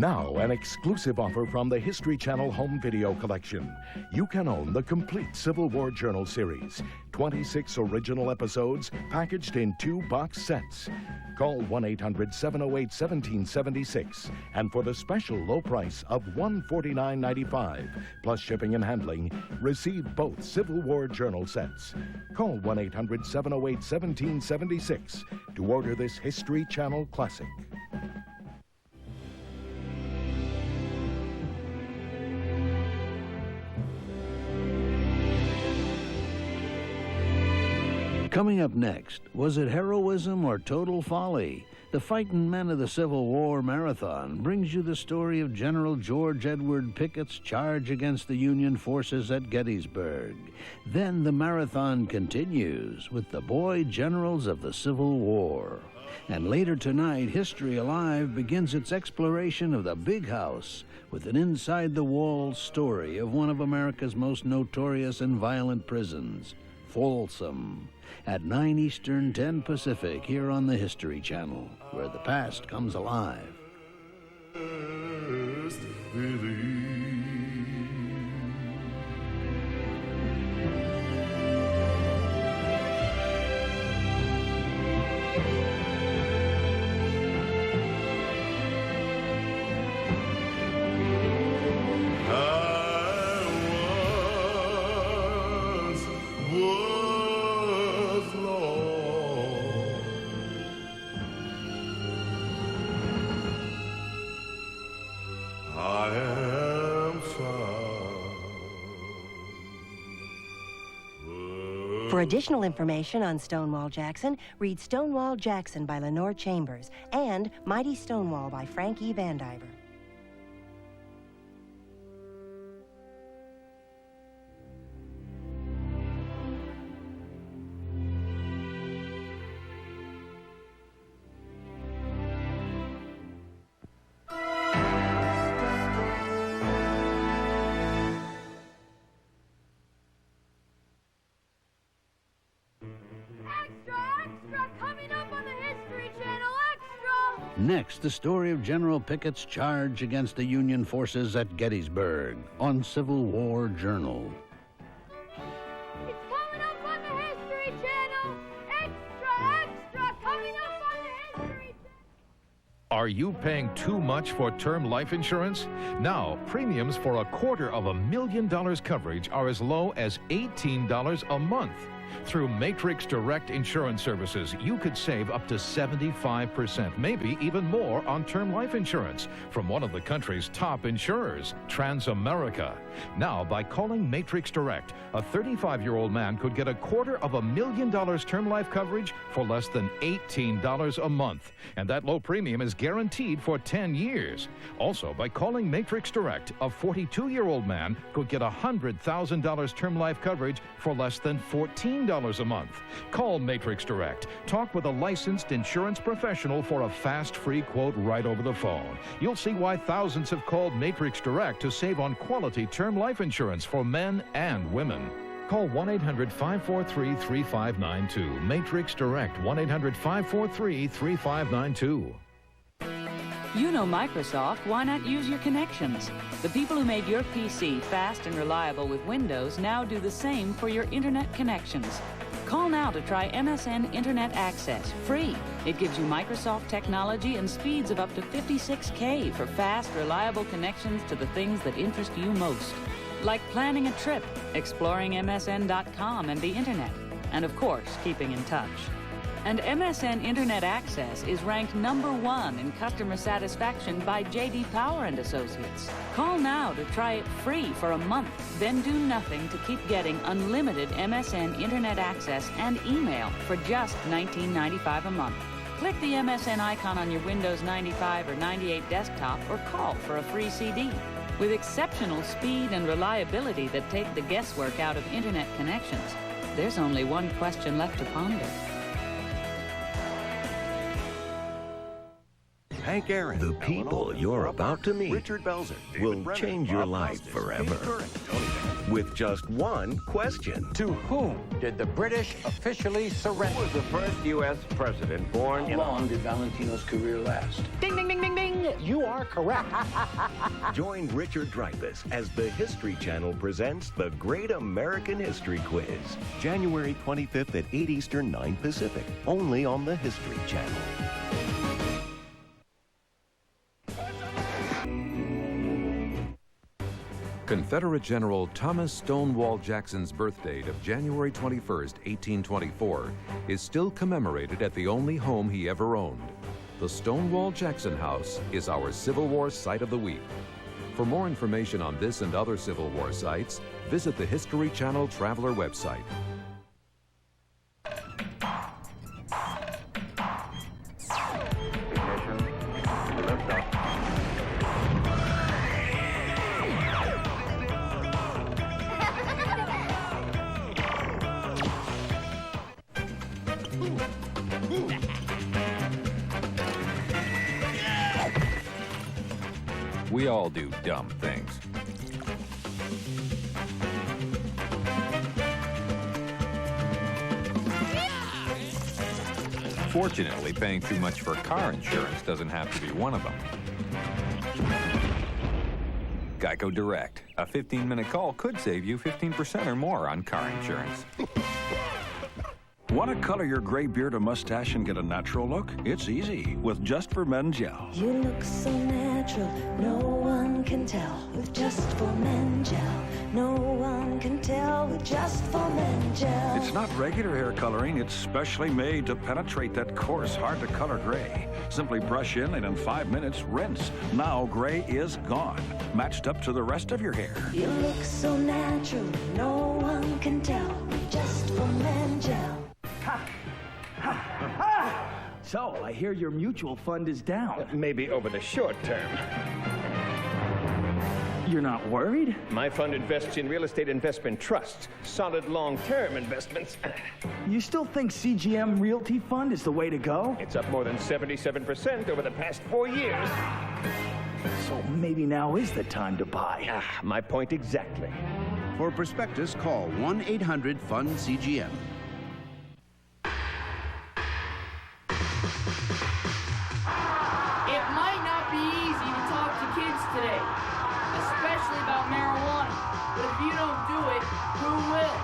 Now, an exclusive offer from the History Channel Home Video Collection. You can own the complete Civil War Journal series. 26 original episodes packaged in 2 box sets. Call 1-800-708-1776. And for the special low price of $149.95, plus shipping and handling, receive both Civil War Journal sets. Call 1-800-708-1776 to order this History Channel classic. Coming up next, was it heroism or total folly? The Fightin' Men of the Civil War Marathon brings you the story of General George Edward Pickett's charge against the Union forces at Gettysburg. Then the marathon continues with the boy generals of the Civil War. And later tonight, History Alive begins its exploration of the Big House with an inside-the-walls story of one of America's most notorious and violent prisons, Folsom, at 9 Eastern, 10 Pacific, here on the History Channel, where the past comes alive. For additional information on Stonewall Jackson, read Stonewall Jackson by Lenore Chambers and Mighty Stonewall by Frank E. Vandiver. Next, the story of General Pickett's charge against the Union forces at Gettysburg on Civil War Journal. It's coming up on the History Channel! Extra, extra, coming up on the History Channel! Are you paying too much for term life insurance? Now, premiums for $250,000 coverage are as low as $18 a month. Through Matrix Direct Insurance Services, you could save up to 75%, maybe even more, on term life insurance from one of the country's top insurers, Transamerica. Now, by calling Matrix Direct, a 35-year-old man could get $250,000 term life coverage for less than $18 a month. And that low premium is guaranteed for 10 years. Also, by calling Matrix Direct, a 42-year-old man could get $100,000 term life coverage for less than $14 a month. Call Matrix Direct. Talk with a licensed insurance professional for a fast, free quote right over the phone. You'll see why thousands have called Matrix Direct to save on quality term life insurance for men and women. Call 1-800-543-3592. Matrix Direct, 1-800-543-3592. You know Microsoft, why not use your connections? The people who made your PC fast and reliable with Windows now do the same for your internet connections. Call now to try MSN Internet Access, free. It gives you Microsoft technology and speeds of up to 56K for fast, reliable connections to the things that interest you most. Like planning a trip, exploring MSN.com and the internet, and of course, keeping in touch. And MSN Internet Access is ranked #1 in customer satisfaction by J.D. Power & Associates. Call now to try it free for a month, then do nothing to keep getting unlimited MSN Internet Access and email for just $19.95 a month. Click the MSN icon on your Windows 95 or 98 desktop or call for a free CD. With exceptional speed and reliability that take the guesswork out of Internet connections, there's only one question left to ponder. Hank Aaron. The people you're about to meet Richard Belzer, will change your life forever. With just one question. To whom did the British officially surrender? Who was the first U.S. president born How long did Valentino's career last? Ding, ding, ding, ding, ding. King, you are correct. Join Richard Dreyfuss as the History Channel presents the Great American History Quiz. January 25th at 8 Eastern, 9 Pacific. Only on the History Channel. Confederate General Thomas Stonewall Jackson's birth date of January 21st, 1824, is still commemorated at the only home he ever owned. The Stonewall Jackson House is our Civil War Site of the Week. For more information on this and other Civil War sites, visit the History Channel Traveler website. We all do dumb things. Fortunately, paying too much for car insurance doesn't have to be one of them. Geico Direct. A 15-minute call could save you 15% or more on car insurance. Want to color your gray beard or mustache and get a natural look? It's easy with Just for Men Gel. You look so natural, no one can tell with Just for Men Gel. No one can tell with Just for Men Gel. It's not regular hair coloring, it's specially made to penetrate that coarse, hard-to-color gray. Simply brush in and in 5 minutes, rinse. Now gray is gone, matched up to the rest of your hair. You look so natural, no one can tell with Just for Men Gel. So, I hear your mutual fund is down. Maybe over the short term. You're not worried? My fund invests in real estate investment trusts, solid long-term investments. You still think CGM Realty Fund is the way to go? It's up more than 77% over the past 4 years. So maybe now is the time to buy. My point exactly. For a prospectus, call 1-800-FUND-CGM. It might not be easy to talk to kids today, especially about marijuana. But if you don't do it, who will?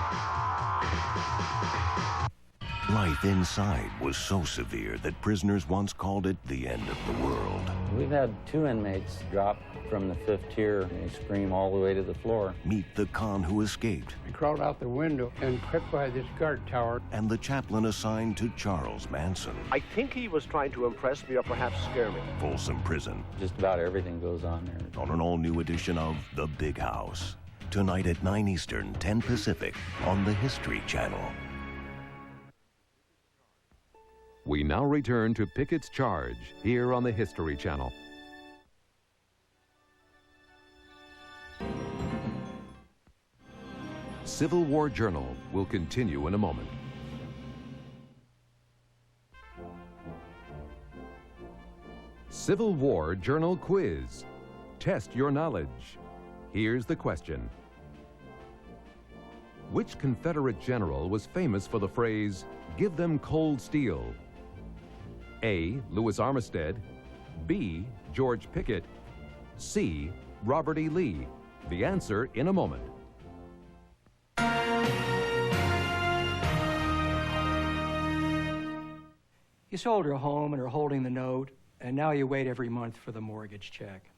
Life inside was so severe that prisoners once called it the end of the world. We've had 2 inmates drop from the 5th tier and they scream all the way to the floor. Meet the con who escaped. I crawled out the window and crept by this guard tower. And the chaplain assigned to Charles Manson. I think he was trying to impress me or perhaps scare me. Folsom Prison. Just about everything goes on there. On an all-new edition of The Big House. Tonight at 9 Eastern, 10 Pacific on the History Channel. We now return to Pickett's Charge here on the History Channel. Civil War Journal will continue in a moment. Civil War Journal Quiz. Test your knowledge. Here's the question. Which Confederate general was famous for the phrase, "Give them cold steel"? A. Louis Armistead. B. George Pickett. C. Robert E. Lee. The answer in a moment. You sold your home and are holding the note, and now you wait every month for the mortgage check.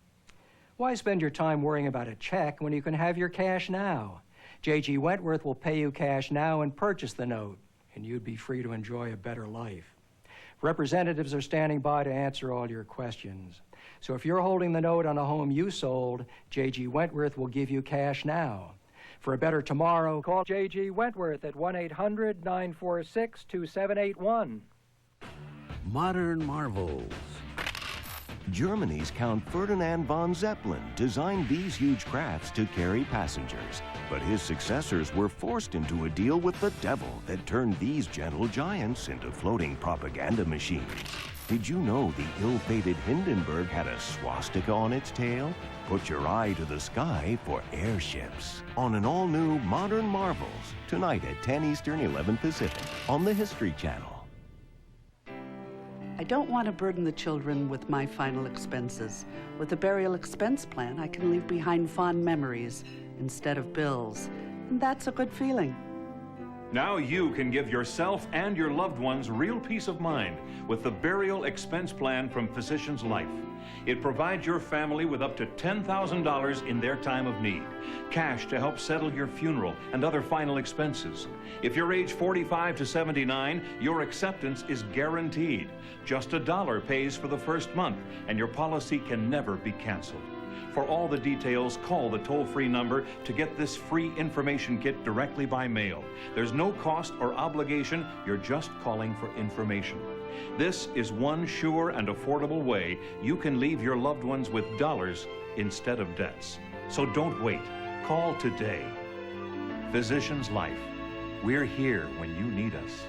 Why spend your time worrying about a check when you can have your cash now? J.G. Wentworth will pay you cash now and purchase the note, and you'd be free to enjoy a better life. Representatives are standing by to answer all your questions. So if you're holding the note on a home you sold, J.G. Wentworth will give you cash now. For a better tomorrow, call J.G. Wentworth at 1-800-946-2781. Modern marvels. Germany's Count Ferdinand von Zeppelin designed these huge crafts to carry passengers. But his successors were forced into a deal with the devil that turned these gentle giants into floating propaganda machines. Did you know the ill-fated Hindenburg had a swastika on its tail? Put your eye to the sky for airships. On an all-new Modern Marvels, tonight at 10 Eastern, 11 Pacific, on the History Channel. I don't want to burden the children with my final expenses. With a burial expense plan, I can leave behind fond memories instead of bills. And that's a good feeling. Now you can give yourself and your loved ones real peace of mind with the burial expense plan from Physicians Life. It provides your family with up to $10,000 in their time of need, cash to help settle your funeral and other final expenses. If you're age 45 to 79, your acceptance is guaranteed. Just $1 pays for the first month, and your policy can never be canceled. For all the details, call the toll-free number to get this free information kit directly by mail. There's no cost or obligation. You're just calling for information. This is one sure and affordable way you can leave your loved ones with dollars instead of debts. So don't wait. Call today. Physicians Life. We're here when you need us.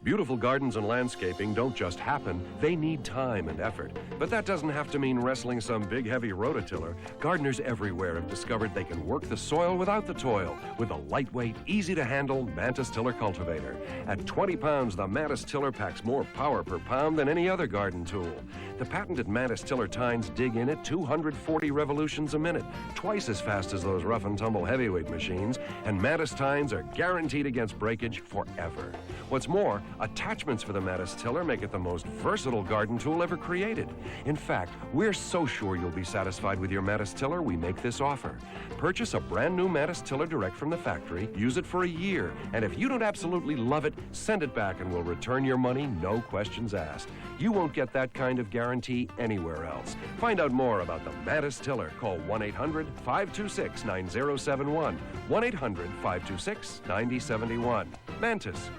Beautiful gardens and landscaping don't just happen, they need time and effort. But that doesn't have to mean wrestling some big heavy rototiller. Gardeners everywhere have discovered they can work the soil without the toil with a lightweight, easy to handle Mantis Tiller cultivator. At 20 pounds, the Mantis Tiller packs more power per pound than any other garden tool. The patented Mantis Tiller tines dig in at 240 revolutions a minute, twice as fast as those rough and tumble heavyweight machines, and Mantis tines are guaranteed against breakage forever. What's more, attachments for the Mantis Tiller make it the most versatile garden tool ever created. In fact, we're so sure you'll be satisfied with your Mantis Tiller, we make this offer. Purchase a brand new Mantis Tiller direct from the factory, use it for a year, and if you don't absolutely love it, send it back and we'll return your money, no questions asked. You won't get that kind of guarantee anywhere else. Find out more about the Mantis Tiller. Call 1-800-526-9071. 1-800-526-9071. Mantis.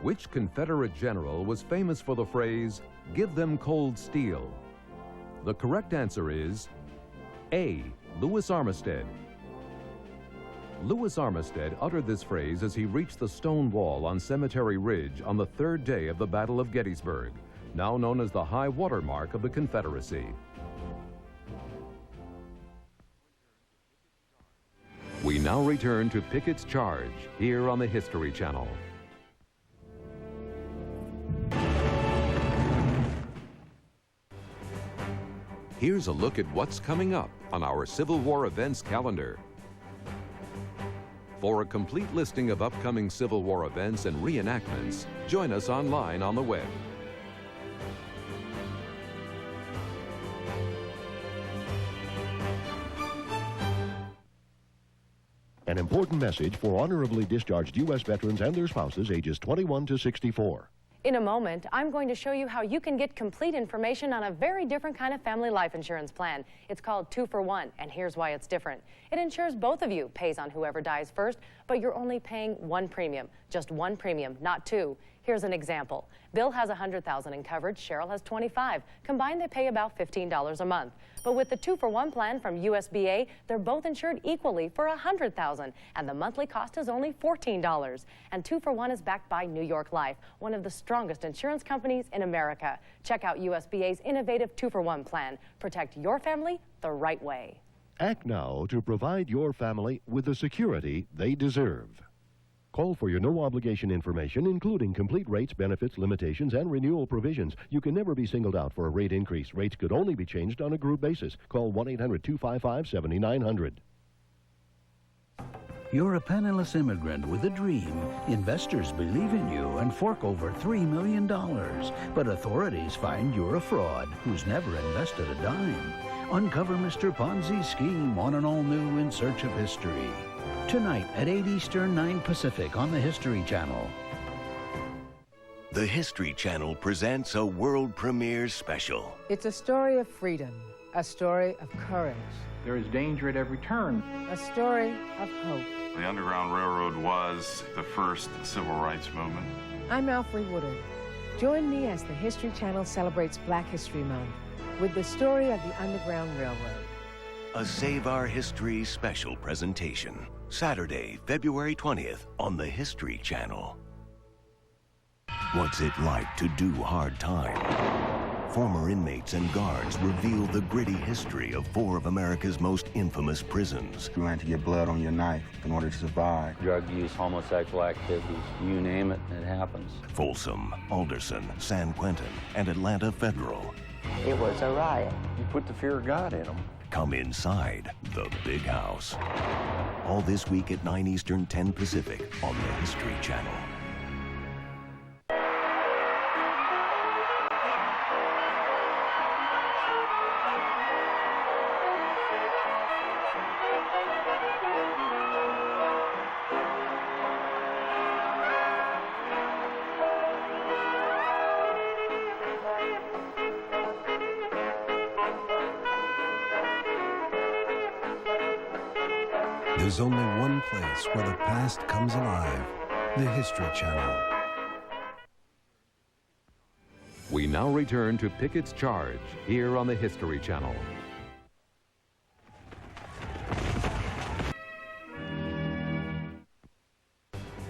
Which Confederate general was famous for the phrase, "Give them cold steel"? The correct answer is A. Louis Armistead. Louis Armistead uttered this phrase as he reached the stone wall on Cemetery Ridge on the third day of the Battle of Gettysburg, now known as the high water mark of the Confederacy. We now return to Pickett's Charge here on the History Channel. Here's a look at what's coming up on our Civil War events calendar. For a complete listing of upcoming Civil War events and reenactments, join us online on the web. An important message for honorably discharged U.S. veterans and their spouses ages 21 to 64. In a moment, I'm going to show you how you can get complete information on a very different kind of family life insurance plan. It's called 2-for-1, and here's why it's different. It insures both of you, pays on whoever dies first, but you're only paying one premium. Just one premium, not two. Here's an example. Bill has $100,000 in coverage, Cheryl has $25,000. Combined, they pay about $15 a month. But with the 2-for-1 plan from USBA, they're both insured equally for $100,000, and the monthly cost is only $14. And 2-for-1 is backed by New York Life, one of the strongest insurance companies in America. Check out USBA's innovative 2-for-1 plan. Protect your family the right way. Act now to provide your family with the security they deserve. Call for your no-obligation information, including complete rates, benefits, limitations, and renewal provisions. You can never be singled out for a rate increase. Rates could only be changed on a group basis. Call 1-800-255-7900. You're a penniless immigrant with a dream. Investors believe in you and fork over $3 million. But authorities find you're a fraud who's never invested a dime. Uncover Mr. Ponzi's scheme on an all-new In Search of History. Tonight at 8 Eastern, 9 Pacific on the History Channel. The History Channel presents a world premiere special. It's a story of freedom, a story of courage. There is danger at every turn. A story of hope. The Underground Railroad was the first civil rights movement. I'm Alfre Woodard. Join me as the History Channel celebrates Black History Month with the story of the Underground Railroad. A Save Our History special presentation. Saturday, February 20th on the History Channel. What's it like to do hard time? Former inmates and guards reveal the gritty history of 4 of America's most infamous prisons. You learn to get blood on your knife in order to survive. Drug use, homosexual activities, you name it, it happens. Folsom, Alderson, San Quentin, and Atlanta Federal. It was a riot. You put the fear of God in them. Come inside the Big House. All this week at 9 Eastern, 10 Pacific on the History Channel. There's only one place where the past comes alive, the History Channel. We now return to Pickett's Charge here on the History Channel.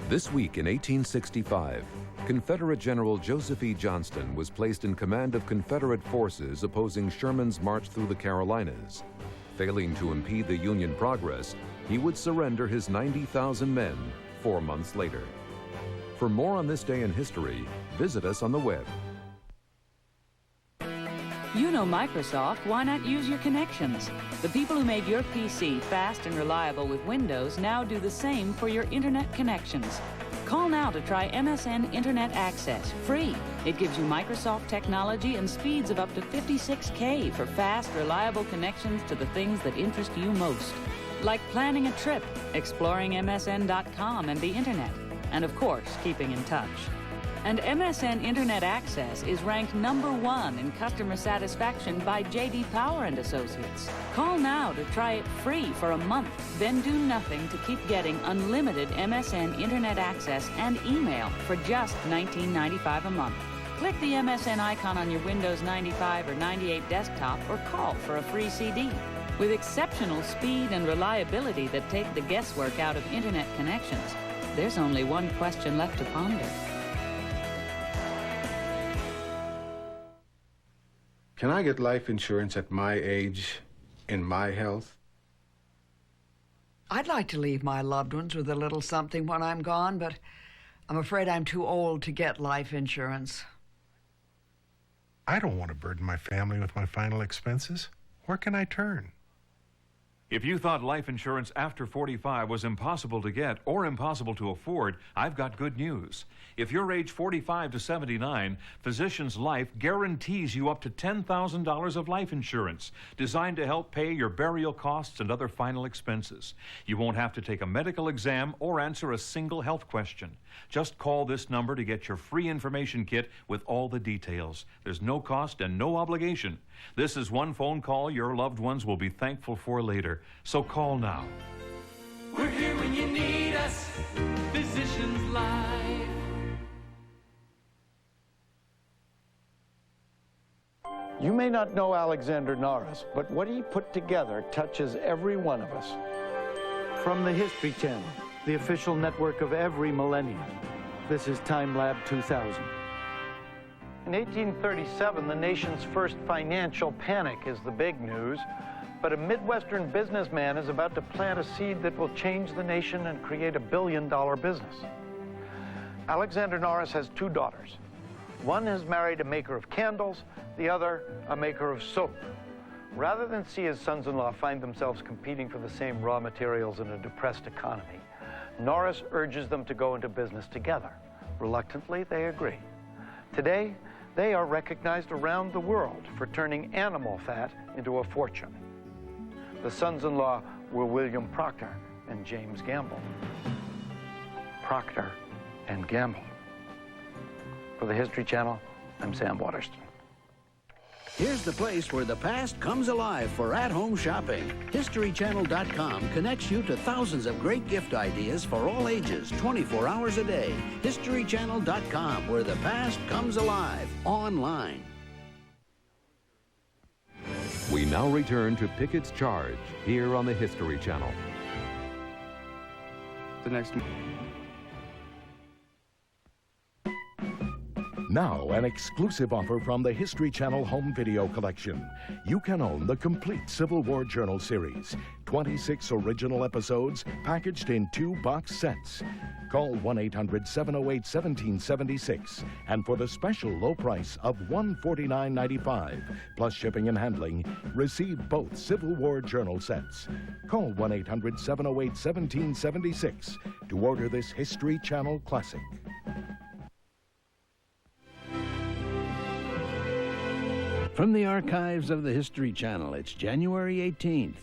This week in 1865, Confederate General Joseph E. Johnston was placed in command of Confederate forces opposing Sherman's march through the Carolinas. Failing to impede the Union progress, he would surrender his 90,000 men 4 months later. For more on this day in history, visit us on the web. You know Microsoft, why not use your connections? The people who made your PC fast and reliable with Windows now do the same for your internet connections. Call now to try MSN Internet Access, free. It gives you Microsoft technology and speeds of up to 56K for fast, reliable connections to the things that interest you most. Like planning a trip, exploring MSN.com and the internet, and of course, keeping in touch. And MSN Internet Access is ranked #1 in customer satisfaction by J.D. Power and Associates. Call now to try it free for a month, then do nothing to keep getting unlimited MSN Internet Access and email for just $19.95 a month. Click the MSN icon on your Windows 95 or 98 desktop or call for a free CD. With exceptional speed and reliability that take the guesswork out of internet connections, there's only one question left to ponder. Can I get life insurance at my age, in my health? I'd like to leave my loved ones with a little something when I'm gone, but I'm afraid I'm too old to get life insurance. I don't want to burden my family with my final expenses. Where can I turn? If you thought life insurance after 45 was impossible to get or impossible to afford, I've got good news. If you're age 45 to 79, Physicians Life guarantees you up to $10,000 of life insurance, designed to help pay your burial costs and other final expenses. You won't have to take a medical exam or answer a single health question. Just call this number to get your free information kit with all the details. There's no cost and no obligation. This is one phone call your loved ones will be thankful for later. So call now. We're here when you need us. Physicians Life. You may not know Alexander Norris, but what he put together touches every one of us. From the History Channel, the official network of every millennium, this is Time Lab 2000. In 1837, the nation's first financial panic is the big news, but a Midwestern businessman is about to plant a seed that will change the nation and create a billion-dollar business. Alexander Norris has 2 daughters. One has married a maker of candles, the other a maker of soap. Rather than see his sons-in-law find themselves competing for the same raw materials in a depressed economy, Norris urges them to go into business together. Reluctantly, they agree. Today, they are recognized around the world for turning animal fat into a fortune. The sons-in-law were William Procter and James Gamble. Procter and Gamble. For the History Channel, I'm Sam Waterston. Here's the place where the past comes alive for at-home shopping. HistoryChannel.com connects you to thousands of great gift ideas for all ages, 24 hours a day. HistoryChannel.com, where the past comes alive, online. We now return to Pickett's Charge here on the History Channel. The next... Now, an exclusive offer from the History Channel Home Video Collection. You can own the complete Civil War Journal series. 26 original episodes packaged in 2 box sets. Call 1-800-708-1776. And for the special low price of $149.95, plus shipping and handling, receive both Civil War Journal sets. Call 1-800-708-1776 to order this History Channel classic. From the archives of the History Channel, it's January 18th.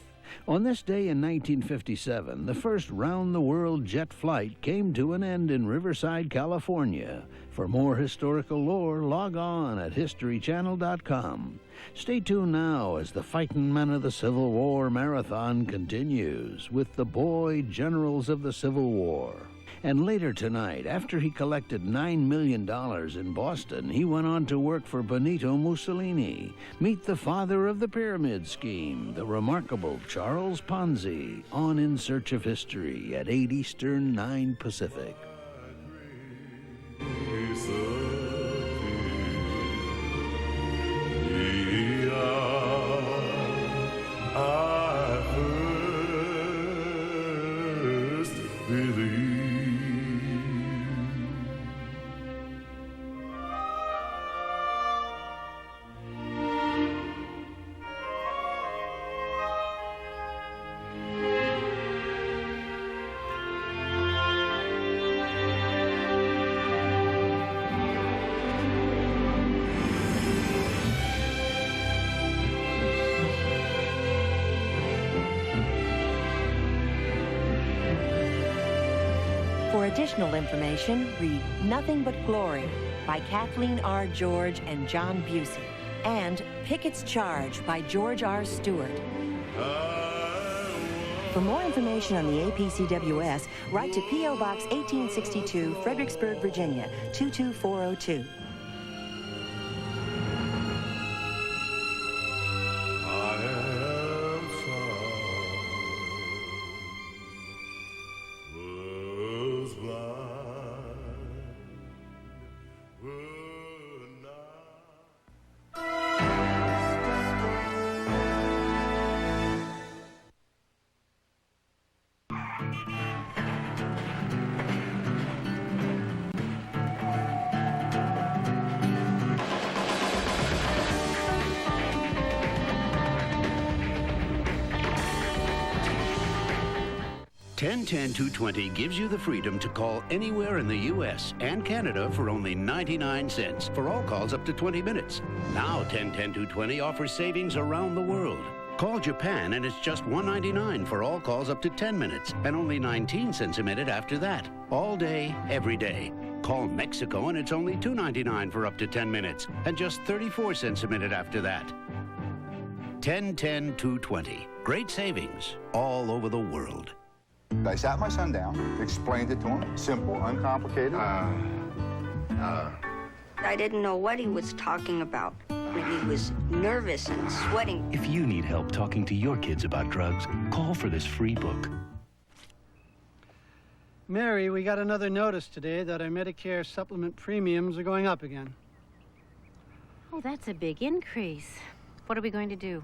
On this day in 1957, the first round-the-world jet flight came to an end in Riverside, California. For more historical lore, log on at historychannel.com. Stay tuned now as the Fightin' Men of the Civil War Marathon continues with the boy generals of the Civil War. And later tonight, after he collected $9 million in Boston, he went on to work for Benito Mussolini. Meet the father of the pyramid scheme, the remarkable Charles Ponzi, on In Search of History at 8 Eastern, 9 Pacific. For additional information, read Nothing But Glory by Kathleen R. George and John Busey, and Pickett's Charge by George R. Stewart. For more information on the APCWS, write to P.O. Box 1862, Fredericksburg, Virginia, 22402. $10-10-220 gives you the freedom to call anywhere in the U.S. and Canada for only 99 cents for all calls up to 20 minutes. Now $10-10-220 offers savings around the world. Call Japan and it's just $1.99 for all calls up to 10 minutes and only 19 cents a minute after that. All day, every day. Call Mexico and it's only $2.99 for up to 10 minutes and just 34 cents a minute after that. 10-10-220. Great savings all over the world. I sat my son down, explained it to him, simple, uncomplicated. I didn't know what he was talking about. He was nervous and sweating. If you need help talking to your kids about drugs, call for this free book. Mary, we got another notice today that our Medicare supplement premiums are going up again. Oh, that's a big increase. What are we going to do?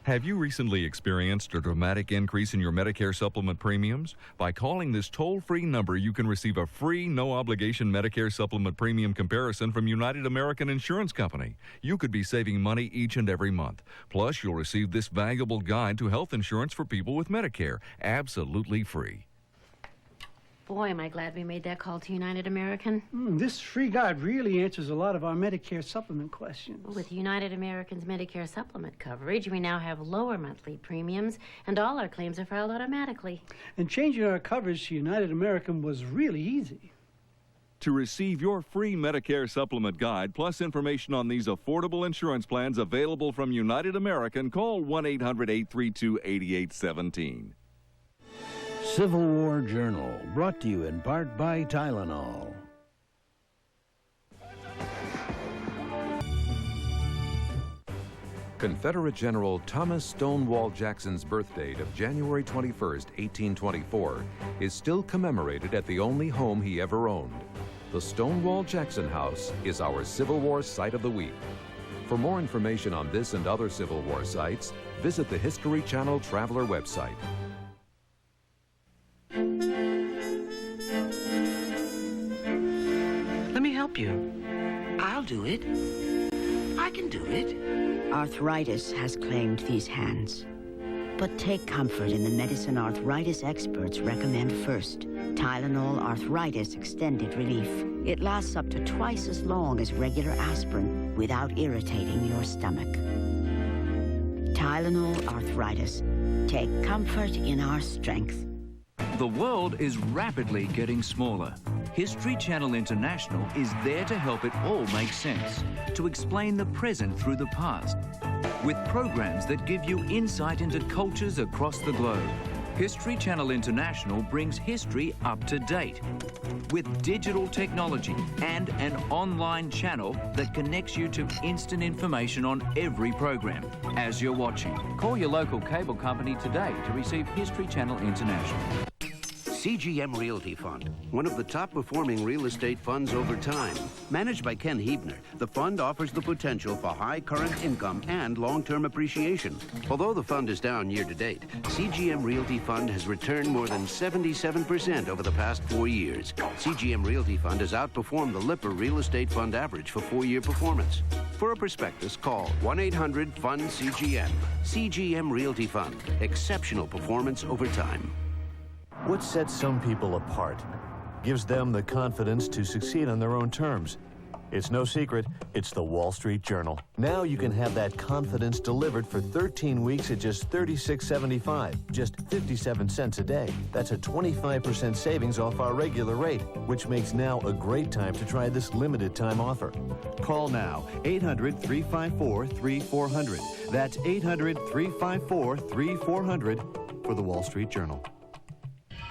Have you recently experienced a dramatic increase in your Medicare supplement premiums? By calling this toll-free number, you can receive a free, no-obligation Medicare supplement premium comparison from United American Insurance Company. You could be saving money each and every month. Plus, you'll receive this valuable guide to health insurance for people with Medicare, absolutely free. Boy, am I glad we made that call to United American. This free guide really answers a lot of our Medicare supplement questions. With United American's Medicare supplement coverage, we now have lower monthly premiums, and all our claims are filed automatically. And changing our coverage to United American was really easy. To receive your free Medicare supplement guide, plus information on these affordable insurance plans available from United American, call 1-800-832-8817. Civil War Journal, brought to you in part by Tylenol. Confederate General Thomas Stonewall Jackson's birth date of January 21st, 1824, is still commemorated at the only home he ever owned. The Stonewall Jackson House is our Civil War Site of the Week. For more information on this and other Civil War sites, visit the History Channel Traveler website. Let me help you. I'll do it. I can do it. Arthritis has claimed these hands. But take comfort in the medicine arthritis experts recommend first. Tylenol Arthritis Extended Relief. It lasts up to twice as long as regular aspirin without irritating your stomach. Tylenol Arthritis. Take comfort in our strength. The world is rapidly getting smaller. History Channel International is there to help it all make sense, to explain the present through the past, with programs that give you insight into cultures across the globe. History Channel International brings history up to date with digital technology and an online channel that connects you to instant information on every program as you're watching. Call your local cable company today to receive History Channel International. CGM Realty Fund, one of the top-performing real estate funds over time. Managed by Ken Hebner, the fund offers the potential for high current income and long-term appreciation. Although the fund is down year-to-date, CGM Realty Fund has returned more than 77% over the past 4 years. CGM Realty Fund has outperformed the Lipper Real Estate Fund average for 4-year performance. For a prospectus, call 1-800-FUND-CGM. CGM Realty Fund, exceptional performance over time. What sets some people apart gives them the confidence to succeed on their own terms. It's no secret, it's the Wall Street Journal. Now you can have that confidence delivered for 13 weeks at just $36.75, just 57 cents a day. That's a 25% savings off our regular rate, which makes now a great time to try this limited time offer. Call now, 800-354-3400. That's 800-354-3400 for the Wall Street Journal.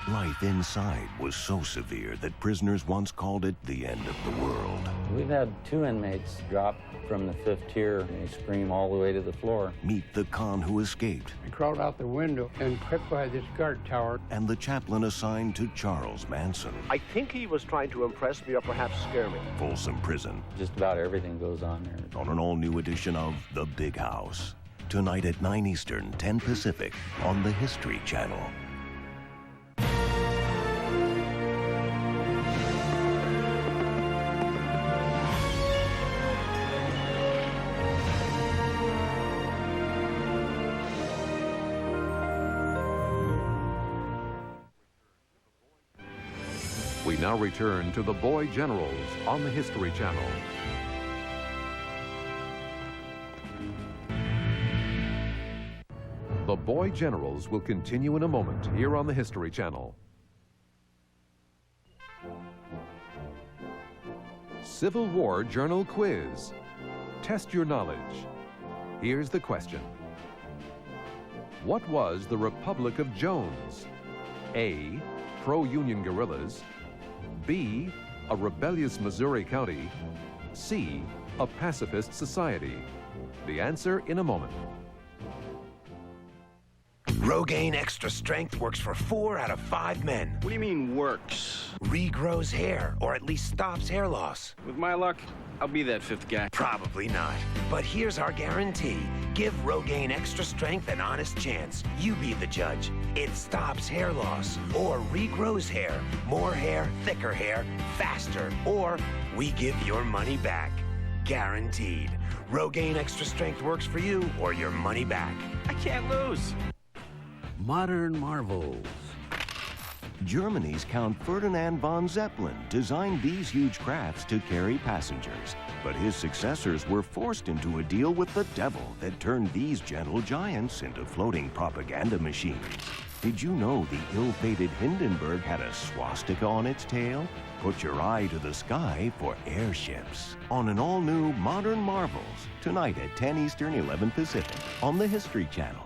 Life inside was so severe that prisoners once called it the end of the world. We've had 2 inmates drop from the 5th tier and they scream all the way to the floor. Meet the con who escaped. I crawled out the window and crept by this guard tower. And the chaplain assigned to Charles Manson. I think he was trying to impress me or perhaps scare me. Folsom Prison. Just about everything goes on there. On an all-new edition of The Big House. Tonight at 9 Eastern, 10 Pacific on the History Channel. We now return to The Boy Generals on the History Channel. The Boy Generals will continue in a moment here on the History Channel. Civil War Journal Quiz. Test your knowledge. Here's the question. What was the Republic of Jones? A, pro-Union guerrillas. B, a rebellious Missouri county. C, a pacifist society. The answer in a moment. Rogaine Extra Strength works for 4 out of 5 men. What do you mean, works? Regrows hair, or at least stops hair loss. With my luck, I'll be that 5th guy. Probably not. But here's our guarantee. Give Rogaine Extra Strength an honest chance. You be the judge. It stops hair loss, or regrows hair, more hair, thicker hair, faster, or we give your money back. Guaranteed. Rogaine Extra Strength works for you, or your money back. I can't lose. Modern marvels. Germany's Count Ferdinand von Zeppelin designed these huge crafts to carry passengers. But his successors were forced into a deal with the devil that turned these gentle giants into floating propaganda machines. Did you know the ill-fated Hindenburg had a swastika on its tail? Put your eye to the sky for airships. On an all-new Modern Marvels, tonight at 10 Eastern, 11 Pacific, on the History Channel.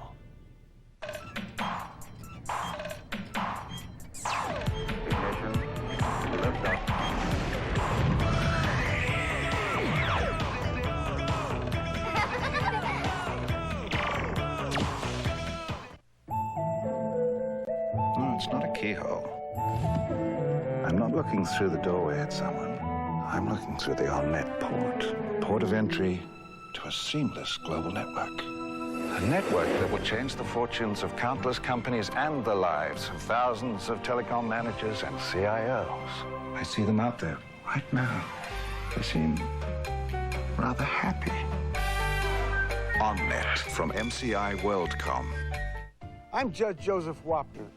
It's not a keyhole. I'm not looking through the doorway at someone. I'm looking through the Allnet port of entry to a seamless global network. A network that will change the fortunes of countless companies and the lives of thousands of telecom managers and CIOs. I see them out there right now. They seem rather happy. Allnet from MCI WorldCom. I'm Judge Joseph Wapner.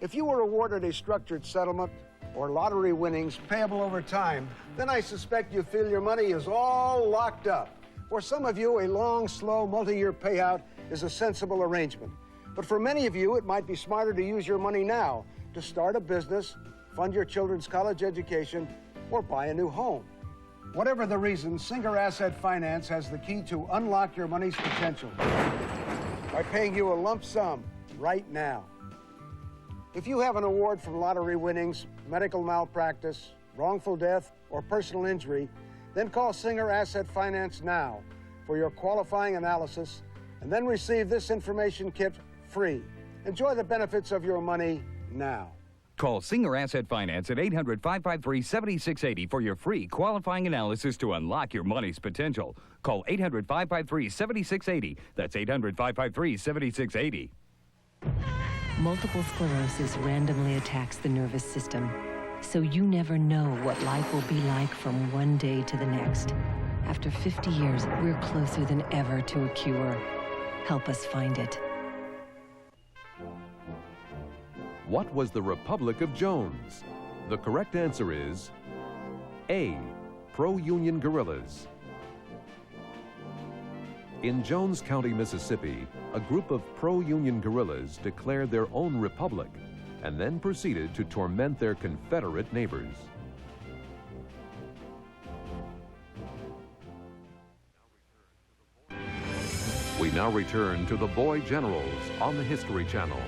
If you were awarded a structured settlement or lottery winnings payable over time, then I suspect you feel your money is all locked up. For some of you, a long, slow, multi-year payout is a sensible arrangement. But for many of you, it might be smarter to use your money now to start a business, fund your children's college education, or buy a new home. Whatever the reason, Singer Asset Finance has the key to unlock your money's potential by paying you a lump sum right now. If you have an award from lottery winnings, medical malpractice, wrongful death, or personal injury, then call Singer Asset Finance now for your qualifying analysis and then receive this information kit free. Enjoy the benefits of your money now. Call Singer Asset Finance at 800-553-7680 for your free qualifying analysis to unlock your money's potential. Call 800-553-7680. That's 800-553-7680. Multiple sclerosis randomly attacks the nervous system, so you never know what life will be like from one day to the next. After 50 years, we're closer than ever to a cure. Help us find it. What was the Republic of Jones? The correct answer is A. Pro-Union guerrillas. In Jones County, Mississippi, a group of pro-Union guerrillas declared their own republic and then proceeded to torment their Confederate neighbors. We now return to the Boy Generals on the History Channel.